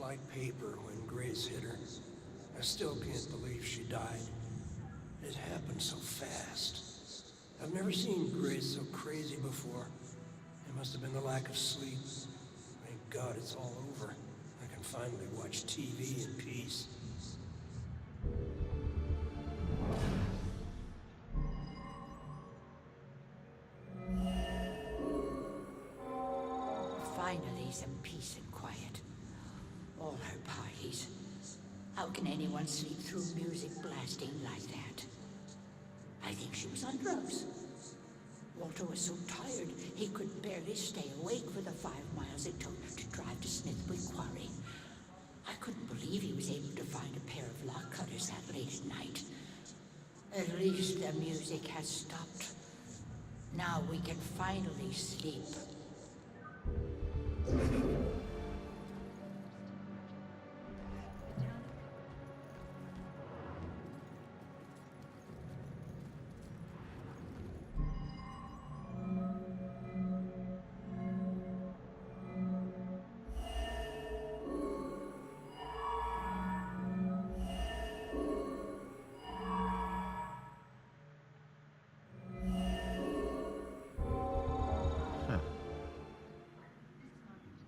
like paper when Grace hit her. I still can't believe she died. It happened so fast. I've never seen Grace so crazy before. It must have been the lack of sleep. Thank God it's all over. I can finally watch TV in peace. Finally, some peace and quiet. All her parties. How can anyone sleep through music blasting like that? I think she was on drugs. Walter was so tired, he could barely stay awake for the 5 miles it took to drive to Smithwick Quarry. I couldn't believe he was able to find a pair of lock cutters that late at night. At least the music has stopped. Now we can finally sleep.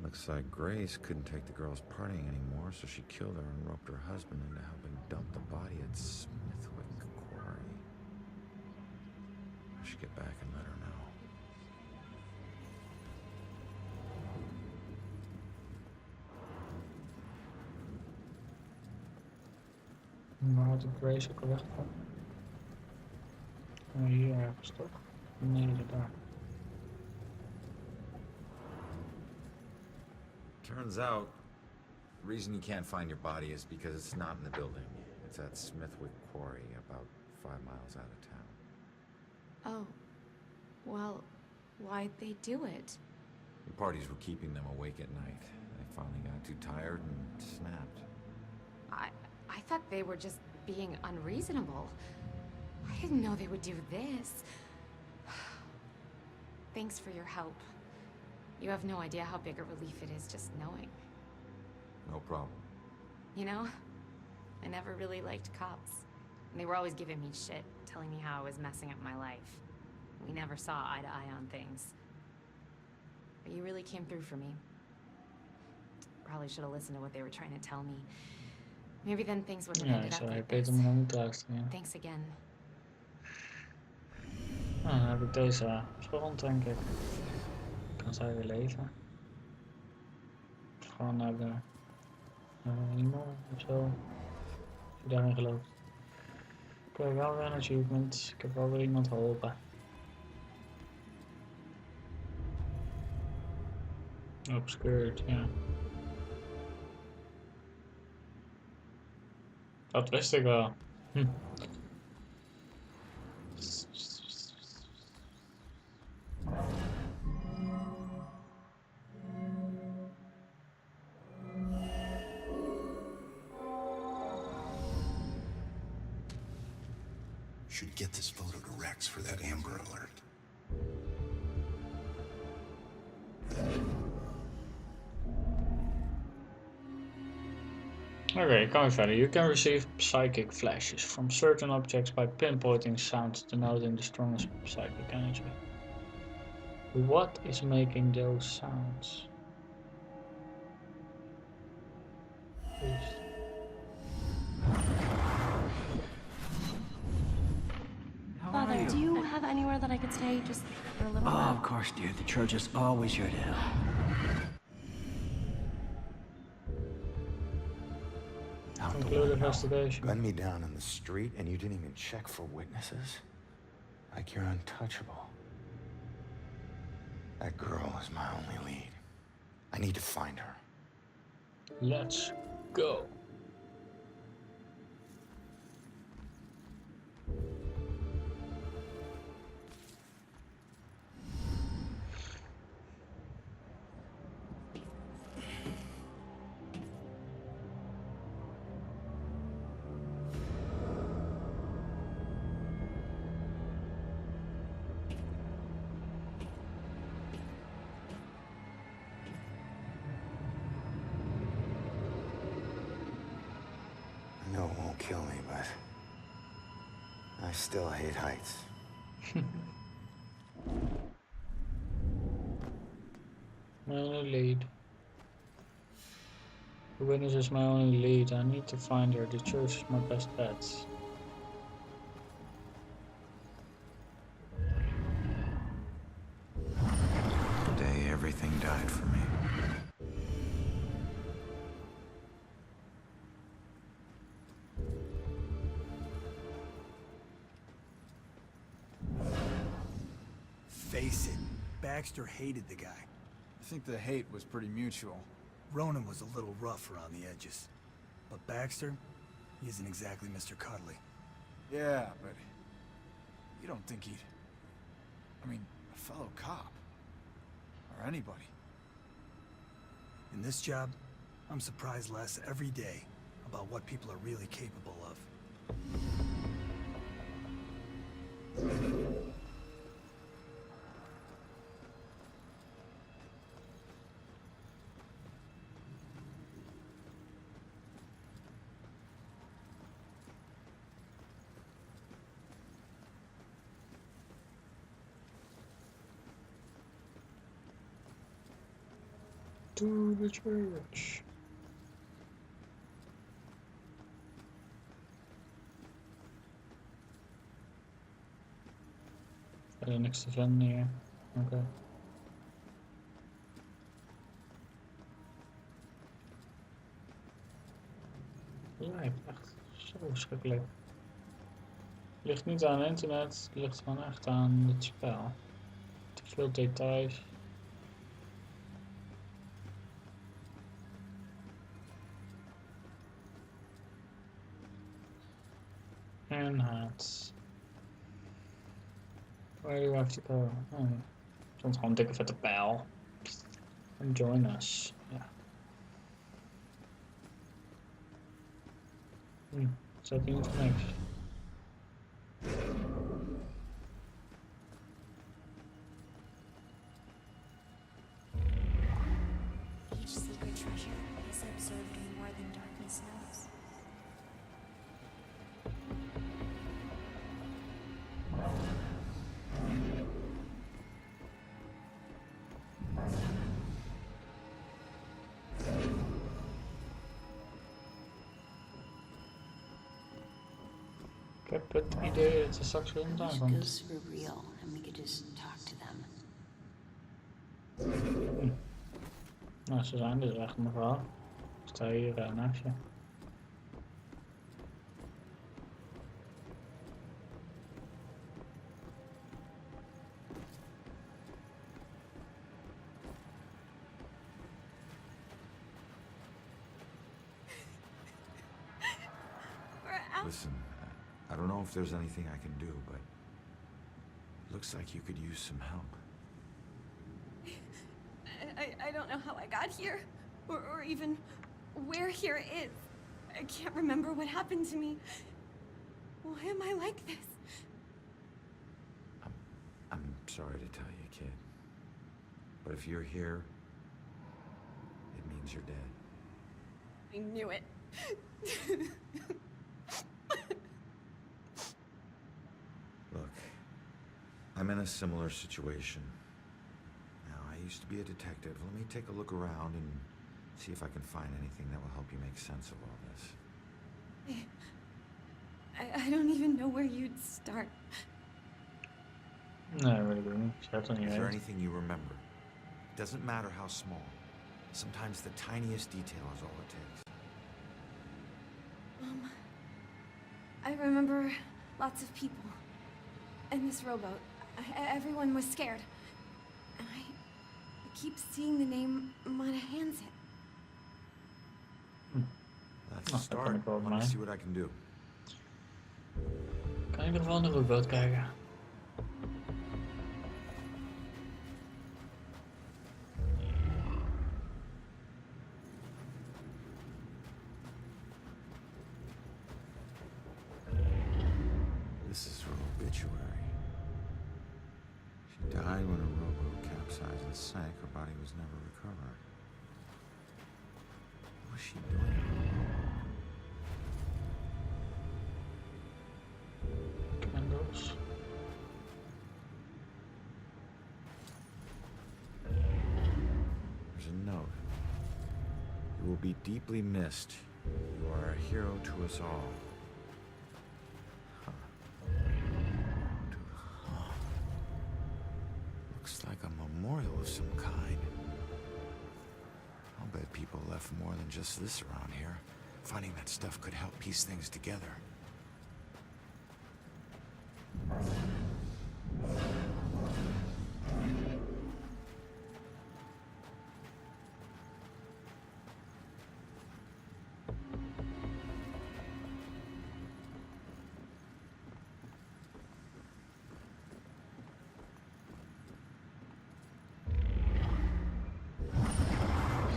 Looks like Grace couldn't take the girls partying anymore, so she killed her and roped her husband into helping dump the body at Smithwick Quarry. I should get back and let her know. Waar had ik Grace ook al weggegaan? Oh, hier ergens toch? Nee, daar. Turns out, the reason you can't find your body is because it's not in the building. It's at Smithwick Quarry, about 5 miles out of town. Oh, well, why'd they do it? The parties were keeping them awake at night. They finally got too tired and snapped. I thought they were just being unreasonable. I didn't know they would do this. Thanks for your help. You have no idea how big a relief it is just knowing. No problem. You know, I never really liked cops. And they were always giving me shit, telling me how I was messing up my life. We never saw eye to eye on things. But you really came through for me. Probably should have listened to what they were trying to tell me. Maybe then things wouldn't have Ja, ended ik up zou je like beter this. maar moeten luisteren. Ja. Thanks again. Nou, dan heb ik deze afgerond, denk ik. Kan zij weer leven? Of gewoon naar de hemel of zo. Als je daarin gelooft. Ik heb wel weer een achievement. Ik heb wel weer iemand geholpen. Obscured, ja. Dat wist ik wel. Should get this photo to Rex for that Amber Alert. Okay, coming further. You can receive psychic flashes from certain objects by pinpointing sounds denoting the strongest psychic energy. What is making those sounds? Please. Father, do you have anywhere that I could stay just for a little Oh, while? of course, dear. The church is always here to help. Conclude investigation. Gunned me down in the street and you didn't even check for witnesses? Like you're untouchable. That girl is my only lead. I need to find her. Let's go. won't kill me, but I still hate heights. My only lead. The witness is my only lead. I need to find her. The church is my best bet. The day everything died for me. Face it, Baxter hated the guy. I think the hate was pretty mutual. Ronan was a little rough around the edges. But Baxter, he isn't exactly Mr. Cuddly. Yeah, but you don't think he'd... I mean, a fellow cop. Or anybody. In this job, I'm surprised less every day about what people are really capable of. To the church. Verder niks te vinden hier. Oké. Lijkt echt zo verschrikkelijk. Ligt niet aan internet, het ligt gewoon echt aan het spel. Te veel details. And hats. Where do I have to go? Oh, soms gewoon een dikke vette pijl. And join us. Ja. Zat hier niet voor niks. Each secret treasure is observed more than darkness knows. Ik heb het idee dat ze straks weer These vandaan komt. ghosts were real, and we could just talk to them. Nou, ze zijn dus echt, mevrouw. Ik sta hier naast je. Listen, I don't know if there's anything I can do, but it looks like you could use some help. I don't know how I got here, or even where here is. I can't remember what happened to me. Why am I like this? I'm sorry to tell you, kid. But if you're here, it means you're dead. I knew it. Look, I'm in a similar situation. Now, I used to be a detective. Let me take a look around and see if I can find anything that will help you make sense of all this. I don't even know where you'd start. Nee, weet ik ook niet. Ik heb het niet Is there weten. anything you remember? It doesn't matter how small. Sometimes the tiniest detail is all it takes. I remember lots of people. And this rowboat. Everyone was scared. And I keep seeing the name Monahansit. That's Nou, a dat kan start. ik wel Let me bij. see what I can do. Kan ik in ieder geval naar de rookboot kijken. This is her obituary. She died when a rowboat capsized and sank. Her body was never recovered. What was she doing in a rowboat? note. You will be deeply missed. You are a hero to us all. Looks like a memorial of some kind. I'll bet people left more than just this around here. Finding that stuff could help piece things together.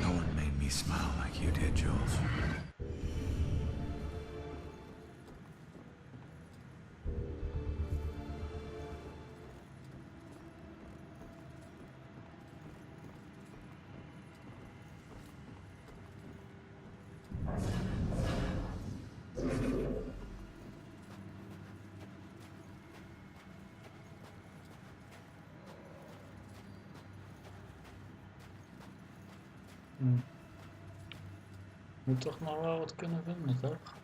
No one made me smile like you did, Jules. Moet toch nog wel wat kunnen vinden, toch?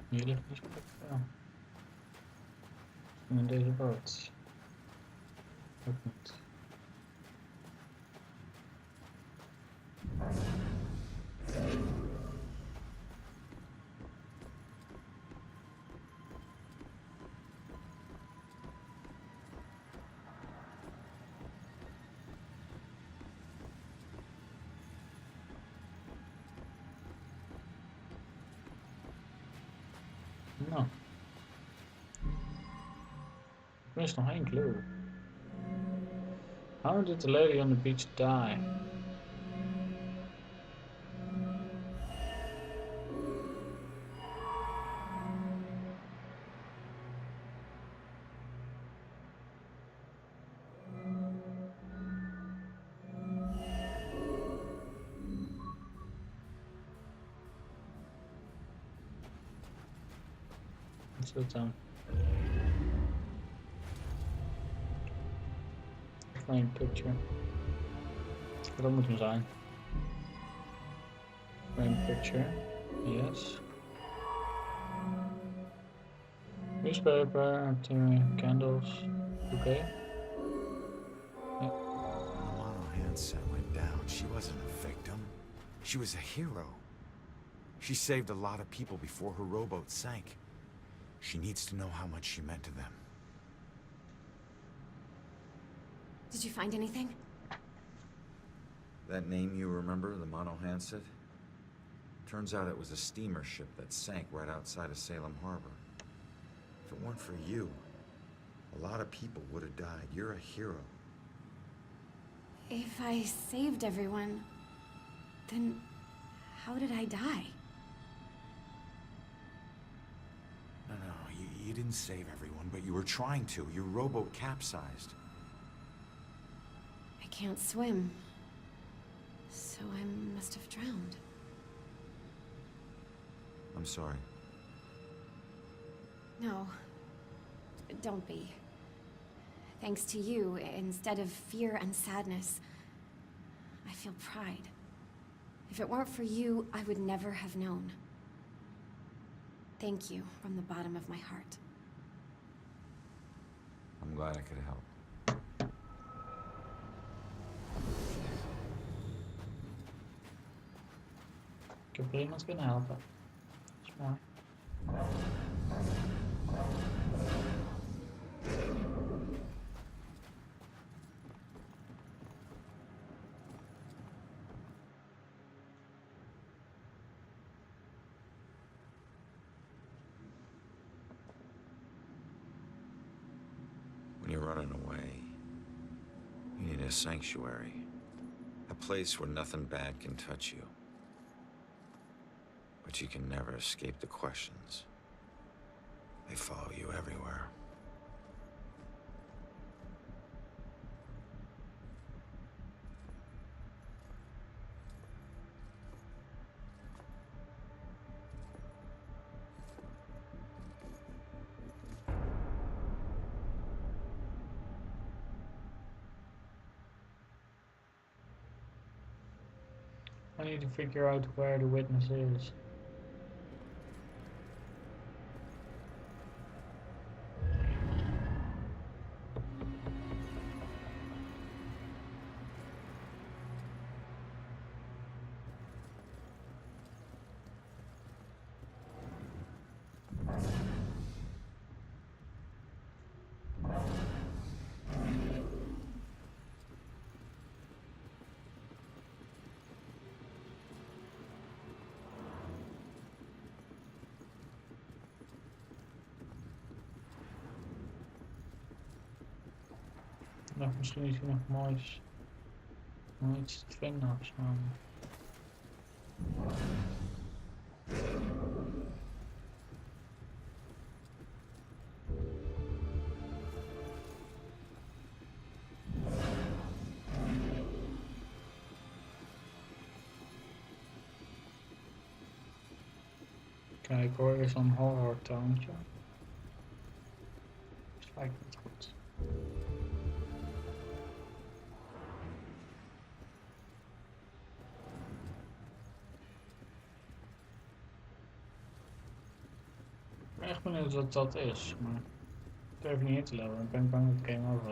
Hier ligt een spek van. In deze boot. Ook niet. Nou. Er is nog één clue. How did the lady on the beach die? Wat is dat dan? Frame picture. Dat moet hem zijn. Frame picture. Yes. Newspaper, candles. Okay. When the model handset went down, she wasn't a victim. She was a hero. She saved a lot of people before her rowboat sank. She needs to know how much she meant to them. Did you find anything? That name you remember, the mono handset? Turns out it was a steamer ship that sank right outside of Salem Harbor. If it weren't for you, a lot of people would have died. You're a hero. If I saved everyone, then how did I die? No, you didn't save everyone, but you were trying to. Your rowboat capsized. I can't swim, so I must have drowned. I'm sorry. No, don't be. Thanks to you, instead of fear and sadness, I feel pride. If it weren't for you, I would never have known. Thank you from the bottom of my heart. I'm glad I could help. Ik heb er iemand kunnen helpen. Dat is mooi. When you're running away, you need a sanctuary. A place where nothing bad can touch you. But you can never escape the questions. They follow you everywhere. I need to figure out where the witness is. Nog misschien is er nog nog iets te vinden of zo. Kijk hoor, is een horror toontje. Dus lijkt het goed. Ik ben echt benieuwd wat dat is, maar ik durf niet in te lopen. Ik ben bang dat het game over is.